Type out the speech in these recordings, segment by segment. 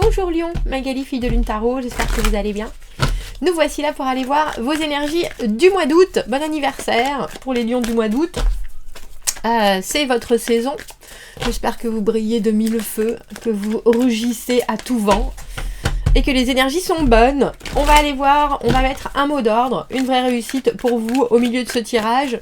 Bonjour Lion, Magali, fille de Lune Tarot, j'espère que vous allez bien. Nous voici là pour aller voir vos énergies du mois d'août. Bon anniversaire pour les lions du mois d'août. C'est votre saison. J'espère que vous brillez de mille feux, que vous rugissez à tout vent et que les énergies sont bonnes. On va aller voir, on va mettre un mot d'ordre, une vraie réussite pour vous au milieu de ce tirage.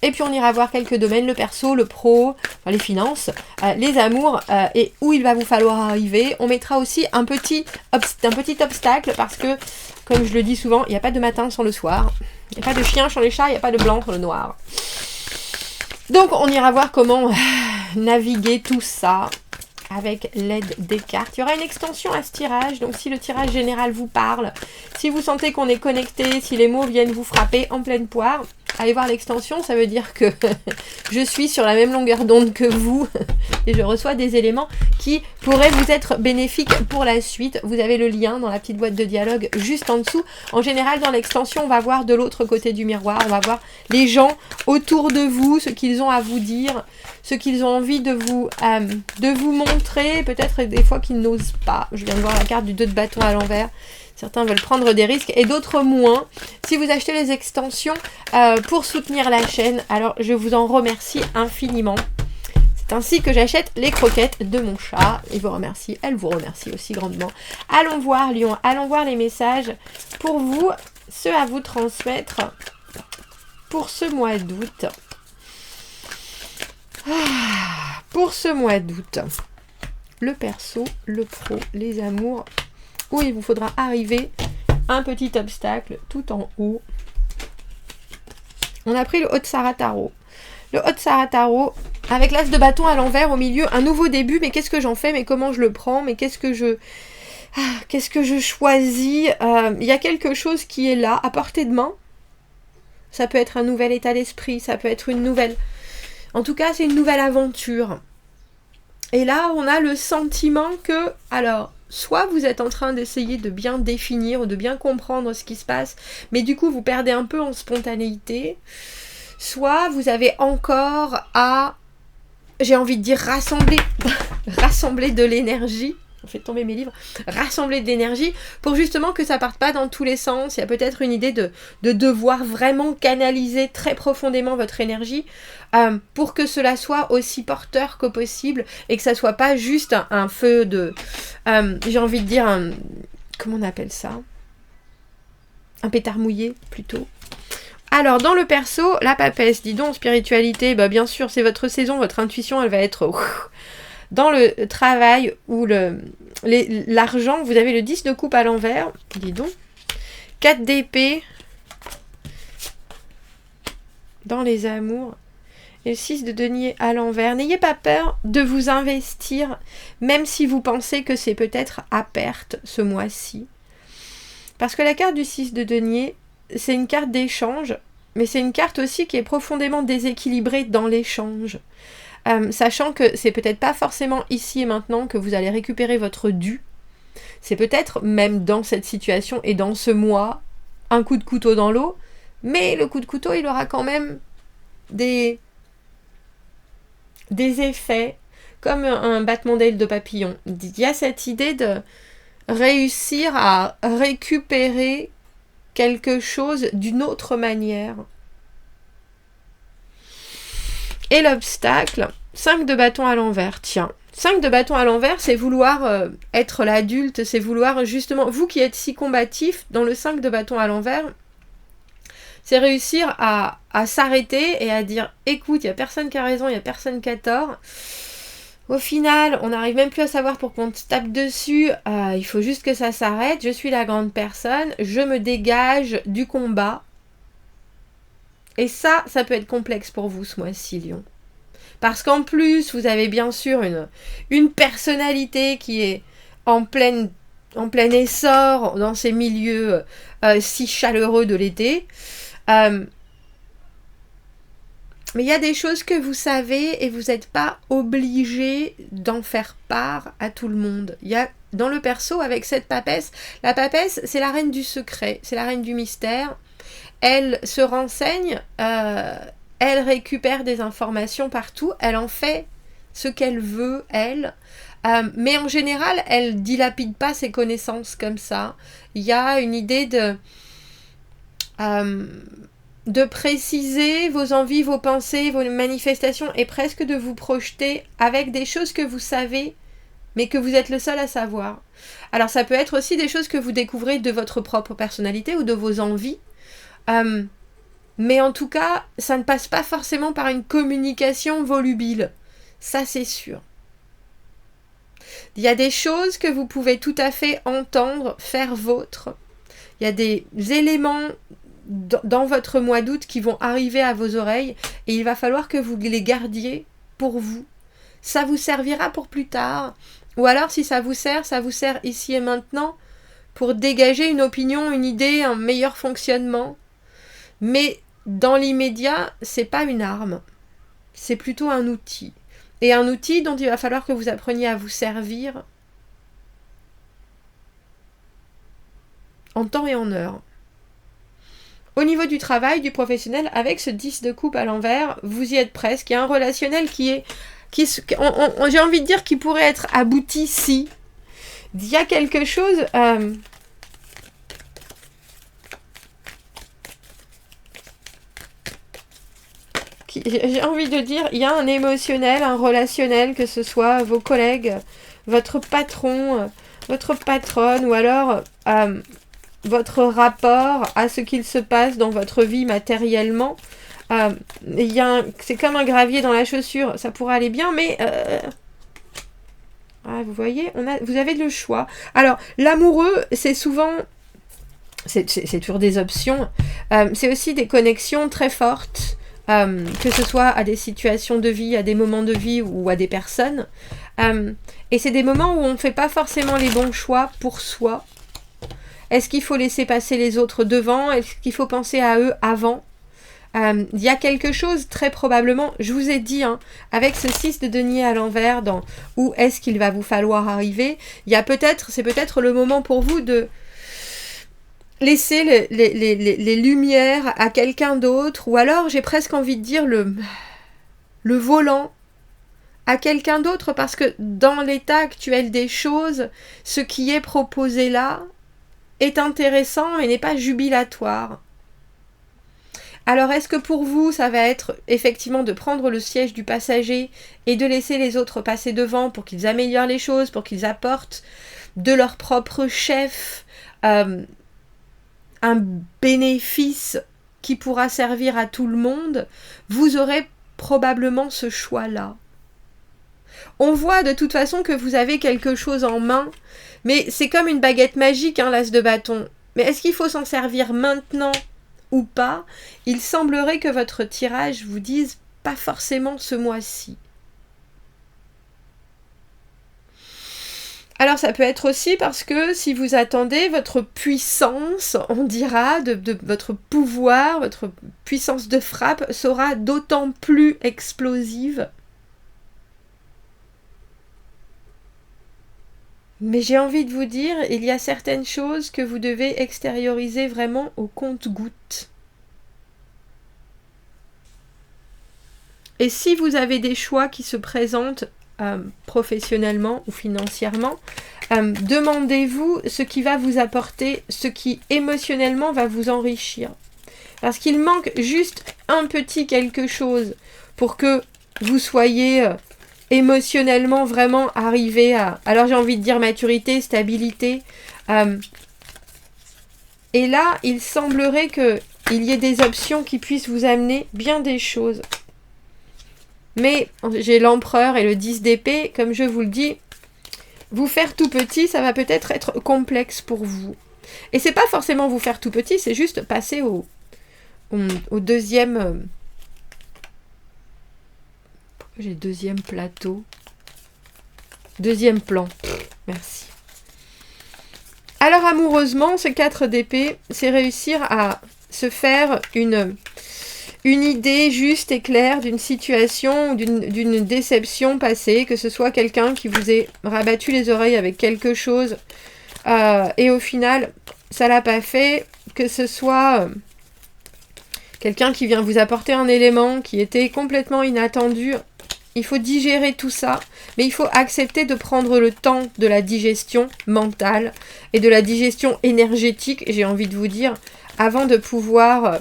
Et puis on ira voir quelques domaines, le perso, le pro, enfin les finances, les amours et où il va vous falloir arriver. On mettra aussi un petit obstacle parce que, comme je le dis souvent, il n'y a pas de matin sans le soir. Il n'y a pas de chien sans les chats, il n'y a pas de blanc sans le noir. Donc on ira voir comment naviguer tout ça avec l'aide des cartes. Il y aura une extension à ce tirage, donc si le tirage général vous parle, si vous sentez qu'on est connecté, si les mots viennent vous frapper en pleine poire, allez voir l'extension, ça veut dire que je suis sur la même longueur d'onde que vous et je reçois des éléments qui pourraient vous être bénéfiques pour la suite. Vous avez le lien dans la petite boîte de dialogue juste en dessous. En général, dans l'extension, on va voir de l'autre côté du miroir, on va voir les gens autour de vous, ce qu'ils ont à vous dire, ce qu'ils ont envie de vous montrer, peut-être des fois qu'ils n'osent pas. Je viens de voir la carte du 2 de bâton à l'envers. Certains veulent prendre des risques et d'autres moins. Si vous achetez les extensions pour soutenir la chaîne, alors je vous en remercie infiniment. C'est ainsi que j'achète les croquettes de mon chat. Il vous remercie, elle vous remercie aussi grandement. Allons voir Lion, allons voir les messages pour vous, ceux à vous transmettre pour ce mois d'août. Pour ce mois d'août, le perso, le pro, les amours, où il vous faudra arriver un petit obstacle tout en haut. On a pris le Haut-Sara Tarot. Le Haut-Sara Tarot, avec l'as de bâton à l'envers au milieu, un nouveau début, mais qu'est-ce que j'en fais, mais comment je le prends, mais qu'est-ce que je choisis. Il y a quelque chose qui est là, à portée de main. Ça peut être un nouvel état d'esprit, ça peut être une nouvelle... En tout cas, c'est une nouvelle aventure. Et là, on a le sentiment que, alors, soit vous êtes en train d'essayer de bien définir ou de bien comprendre ce qui se passe, mais du coup, vous perdez un peu en spontanéité, soit vous avez encore à, j'ai envie de dire, rassembler de l'énergie. On fait tomber mes livres, rassembler de l'énergie pour justement que ça parte pas dans tous les sens. Il y a peut-être une idée de devoir vraiment canaliser très profondément votre énergie pour que cela soit aussi porteur que possible et que ça soit pas juste un feu de... j'ai envie de dire comment on appelle ça? Un pétard mouillé plutôt. Alors, dans le perso, la papesse, dis donc, spiritualité, bah bien sûr, c'est votre saison, votre intuition, elle va être... Dans le travail ou l'argent, vous avez le 10 de coupe à l'envers. Dis donc. 4 d'épée. Dans les amours. Et le 6 de denier à l'envers. N'ayez pas peur de vous investir, même si vous pensez que c'est peut-être à perte ce mois-ci. Parce que la carte du 6 de denier, c'est une carte d'échange, mais c'est une carte aussi qui est profondément déséquilibrée dans l'échange. Sachant que c'est peut-être pas forcément ici et maintenant que vous allez récupérer votre dû. C'est peut-être même dans cette situation et dans ce mois, un coup de couteau dans l'eau, mais le coup de couteau, il aura quand même des effets, comme un battement d'aile de papillon. Il y a cette idée de réussir à récupérer quelque chose d'une autre manière. Et l'obstacle, 5 de bâton à l'envers, tiens. 5 de bâton à l'envers, c'est vouloir être l'adulte, c'est vouloir justement, vous qui êtes si combatif, dans le 5 de bâton à l'envers, c'est réussir à s'arrêter et à dire, écoute, il n'y a personne qui a raison, il n'y a personne qui a tort. Au final, on n'arrive même plus à savoir pourquoi on te tape dessus, il faut juste que ça s'arrête, je suis la grande personne, je me dégage du combat. Et ça peut être complexe pour vous ce mois-ci, Lion. Parce qu'en plus, vous avez bien sûr une personnalité qui est en plein essor dans ces milieux si chaleureux de l'été. Mais il y a des choses que vous savez et vous n'êtes pas obligé d'en faire part à tout le monde. Il y a dans le perso avec cette papesse, la papesse, c'est la reine du secret, c'est la reine du mystère. Elle se renseigne, elle récupère des informations partout, elle en fait ce qu'elle veut, elle. Mais en général, elle dilapide pas ses connaissances comme ça. Il y a une idée de préciser vos envies, vos pensées, vos manifestations et presque de vous projeter avec des choses que vous savez, mais que vous êtes le seul à savoir. Alors ça peut être aussi des choses que vous découvrez de votre propre personnalité ou de vos envies. Mais en tout cas, ça ne passe pas forcément par une communication volubile. Ça, c'est sûr. Il y a des choses que vous pouvez tout à fait entendre, faire vôtre. Il y a des éléments dans votre mois d'août qui vont arriver à vos oreilles et il va falloir que vous les gardiez pour vous. Ça vous servira pour plus tard. Ou alors, si ça vous sert ici et maintenant pour dégager une opinion, une idée, un meilleur fonctionnement. Mais dans l'immédiat, c'est pas une arme. C'est plutôt un outil. Et un outil dont il va falloir que vous appreniez à vous servir en temps et en heure. Au niveau du travail, du professionnel, avec ce 10 de coupe à l'envers, vous y êtes presque. Il y a un relationnel j'ai envie de dire qui pourrait être abouti si. Il y a quelque chose... j'ai envie de dire, il y a un émotionnel, un relationnel, que ce soit vos collègues, votre patron, votre patronne, ou alors votre rapport à ce qu'il se passe dans votre vie matériellement. C'est comme un gravier dans la chaussure, ça pourrait aller bien, mais... vous voyez, vous avez le choix. Alors, l'amoureux, c'est souvent... C'est toujours des options. C'est aussi des connexions très fortes. Que ce soit à des situations de vie, à des moments de vie ou à des personnes. Et c'est des moments où on ne fait pas forcément les bons choix pour soi. Est-ce qu'il faut laisser passer les autres devant? Est-ce qu'il faut penser à eux avant? Il y a quelque chose très probablement, je vous ai dit, avec ce 6 de denier à l'envers, dans où est-ce qu'il va vous falloir arriver, c'est peut-être le moment pour vous de laisser les lumières à quelqu'un d'autre, ou alors j'ai presque envie de dire le volant à quelqu'un d'autre, parce que dans l'état actuel des choses, ce qui est proposé là est intéressant mais n'est pas jubilatoire. Alors est-ce que pour vous ça va être effectivement de prendre le siège du passager et de laisser les autres passer devant pour qu'ils améliorent les choses, pour qu'ils apportent de leur propre chef un bénéfice qui pourra servir à tout le monde? Vous aurez probablement ce choix-là. On voit de toute façon que vous avez quelque chose en main, mais c'est comme une baguette magique, l'as de bâton. Mais est-ce qu'il faut s'en servir maintenant ou pas? Il semblerait que votre tirage vous dise pas forcément ce mois-ci. Alors ça peut être aussi parce que si vous attendez, votre puissance, on dira, de votre pouvoir, votre puissance de frappe sera d'autant plus explosive. Mais j'ai envie de vous dire, il y a certaines choses que vous devez extérioriser vraiment au compte-gouttes. Et si vous avez des choix qui se présentent professionnellement ou financièrement, demandez-vous ce qui va vous apporter, ce qui émotionnellement va vous enrichir. Parce qu'il manque juste un petit quelque chose pour que vous soyez émotionnellement vraiment arrivé à... Alors j'ai envie de dire maturité, stabilité. Et là, il semblerait qu'il y ait des options qui puissent vous amener bien des choses. Mais j'ai l'empereur et le 10 d'épée, comme je vous le dis, vous faire tout petit, ça va peut-être être complexe pour vous. Et c'est pas forcément vous faire tout petit, c'est juste passer au deuxième... Pourquoi j'ai deuxième plateau? Deuxième plan. Merci. Alors amoureusement, ce 4 d'épée, c'est réussir à se faire une idée juste et claire d'une situation ou d'une déception passée, que ce soit quelqu'un qui vous ait rabattu les oreilles avec quelque chose et au final ça l'a pas fait, que ce soit quelqu'un qui vient vous apporter un élément qui était complètement inattendu il faut digérer tout ça, mais il faut accepter de prendre le temps de la digestion mentale et de la digestion énergétique, j'ai envie de vous dire, avant de pouvoir...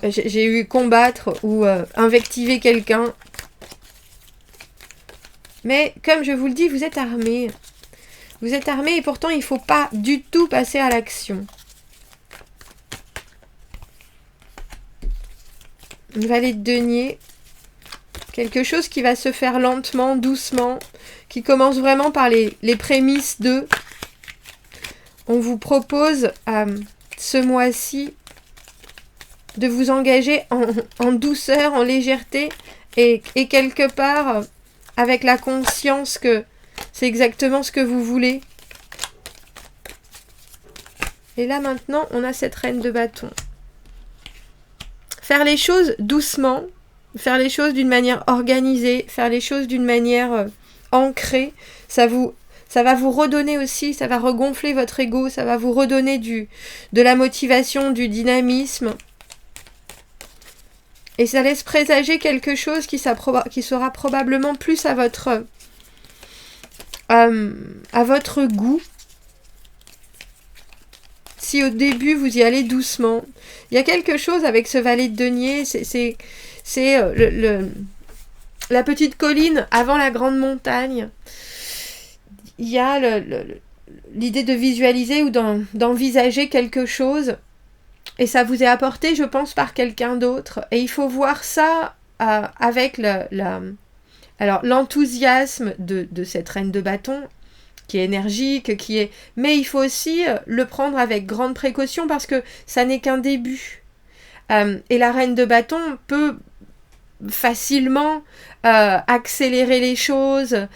J'ai eu combattre ou invectiver quelqu'un. Mais comme je vous le dis, vous êtes armés. Vous êtes armés et pourtant il ne faut pas du tout passer à l'action. Une vallée de denier. Quelque chose qui va se faire lentement, doucement. Qui commence vraiment par les prémices de... On vous propose ce mois-ci de vous engager en douceur, en légèreté et quelque part avec la conscience que c'est exactement ce que vous voulez. Et là maintenant, on a cette reine de bâton. Faire les choses doucement, faire les choses d'une manière organisée, faire les choses d'une manière ancrée, ça va vous redonner aussi, ça va regonfler votre ego, ça va vous redonner de la motivation, du dynamisme. Et ça laisse présager quelque chose qui sera probablement plus à votre goût. Si au début vous y allez doucement. Il y a quelque chose avec ce valet de denier, c'est la petite colline avant la grande montagne. Il y a l'idée de visualiser ou d'envisager quelque chose. Et ça vous est apporté, je pense, par quelqu'un d'autre. Et il faut voir ça avec l'enthousiasme de cette reine de bâton, qui est énergique, mais il faut aussi le prendre avec grande précaution parce que ça n'est qu'un début. Et la reine de bâton peut facilement accélérer les choses.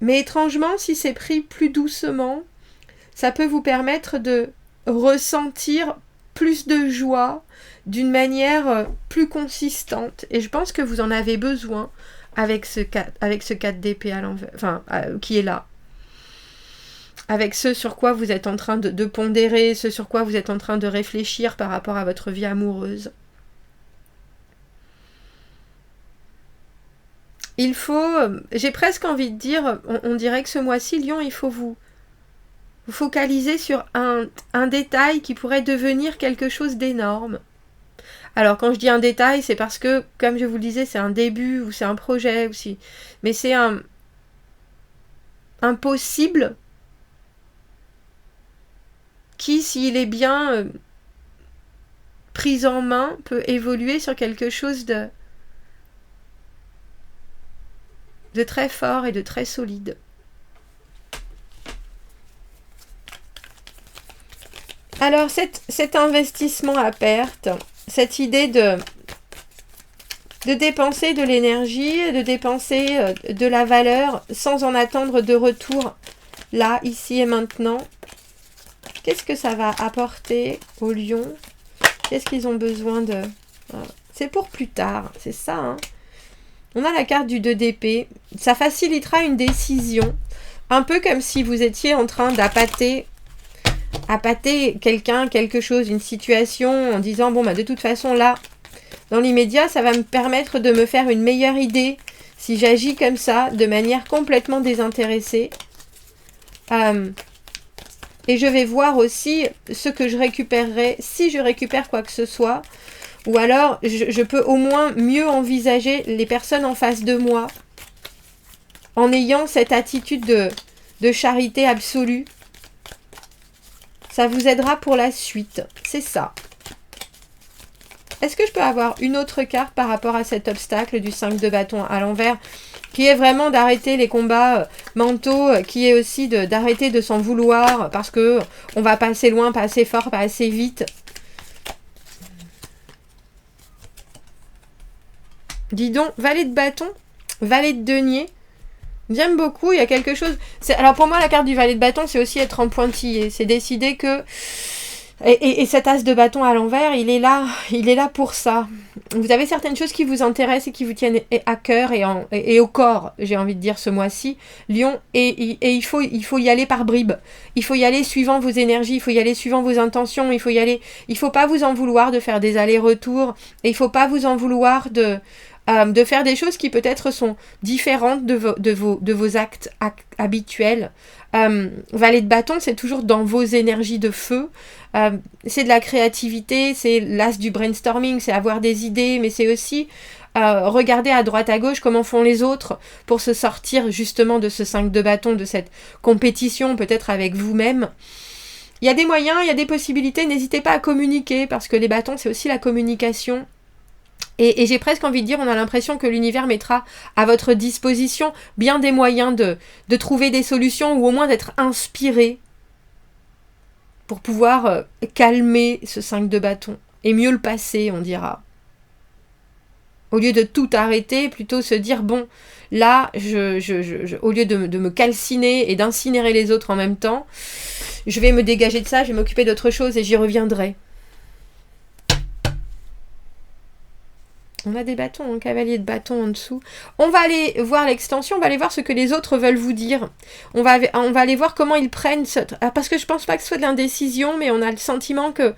Mais étrangement, si c'est pris plus doucement, ça peut vous permettre de ressentir plus de joie d'une manière plus consistante. Et je pense que vous en avez besoin avec ce 4 d'épée à l'envers, qui est là. Avec ce sur quoi vous êtes en train de pondérer, ce sur quoi vous êtes en train de réfléchir par rapport à votre vie amoureuse. Il faut, j'ai presque envie de dire, on dirait que ce mois-ci, Lion, il faut vous focaliser sur un détail qui pourrait devenir quelque chose d'énorme. Alors quand je dis un détail, c'est parce que, comme je vous le disais, c'est un début ou c'est un projet aussi. Mais c'est un possible qui, s'il est bien pris en main, peut évoluer sur quelque chose de très fort et de très solide. Alors cet investissement à perte, cette idée de dépenser de l'énergie, de dépenser de la valeur sans en attendre de retour, là, ici et maintenant, qu'est-ce que ça va apporter aux lions? Qu'est-ce qu'ils ont besoin de... C'est pour plus tard, c'est ça, hein. On a la carte du 2 d'épée, ça facilitera une décision, un peu comme si vous étiez en train d'appâter quelqu'un, quelque chose, une situation, en disant, bon, bah, de toute façon, là, dans l'immédiat, ça va me permettre de me faire une meilleure idée si j'agis comme ça, de manière complètement désintéressée. Et je vais voir aussi ce que je récupérerai, si je récupère quoi que ce soit, ou alors je peux au moins mieux envisager les personnes en face de moi, en ayant cette attitude de charité absolue. Ça vous aidera pour la suite. C'est ça. Est-ce que je peux avoir une autre carte par rapport à cet obstacle du 5 de bâton à l'envers, qui est vraiment d'arrêter les combats mentaux, qui est aussi d'arrêter de s'en vouloir parce que on va pas assez loin, pas assez fort, pas assez vite. Dis donc, valet de bâton, valet de denier. J'aime beaucoup, il y a quelque chose... Alors pour moi, la carte du valet de bâton, c'est aussi être en pointillé. C'est décider que... Et cet as de bâton à l'envers, il est là pour ça. vous avez certaines choses qui vous intéressent et qui vous tiennent à cœur et au corps, j'ai envie de dire ce mois-ci, Lion, et il faut y aller par bribes. Il faut y aller suivant vos énergies, il faut y aller suivant vos intentions, il faut pas vous en vouloir de faire des allers-retours, et il faut pas vous en vouloir de faire des choses qui peut-être sont différentes de vos actes habituels. Valet de bâton, c'est toujours dans vos énergies de feu. C'est de la créativité, c'est l'as du brainstorming, c'est avoir des idées, mais c'est aussi regarder à droite à gauche comment font les autres pour se sortir justement de ce 5 de bâton, de cette compétition peut-être avec vous-même. Il y a des moyens, il y a des possibilités, n'hésitez pas à communiquer parce que les bâtons c'est aussi la communication. Et j'ai presque envie de dire, on a l'impression que l'univers mettra à votre disposition bien des moyens de trouver des solutions ou au moins d'être inspiré pour pouvoir calmer ce 5 de bâton et mieux le passer, on dira. Au lieu de tout arrêter, plutôt se dire, bon, là, au lieu de me calciner et d'incinérer les autres en même temps, je vais me dégager de ça, je vais m'occuper d'autre chose et j'y reviendrai. On a des bâtons, un cavalier de bâton en dessous. On va aller voir l'extension, on va aller voir ce que les autres veulent vous dire. On va aller voir comment ils prennent... Parce que je pense pas que ce soit de l'indécision, mais on a le sentiment que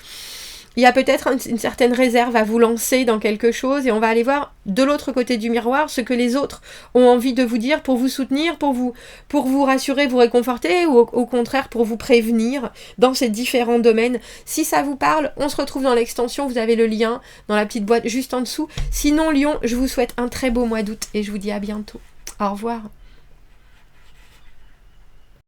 il y a peut-être une certaine réserve à vous lancer dans quelque chose et on va aller voir de l'autre côté du miroir ce que les autres ont envie de vous dire pour vous soutenir, pour vous rassurer, vous réconforter ou au contraire pour vous prévenir dans ces différents domaines. Si ça vous parle, on se retrouve dans l'extension, vous avez le lien dans la petite boîte juste en dessous. Sinon, Lion, je vous souhaite un très beau mois d'août et je vous dis à bientôt. Au revoir.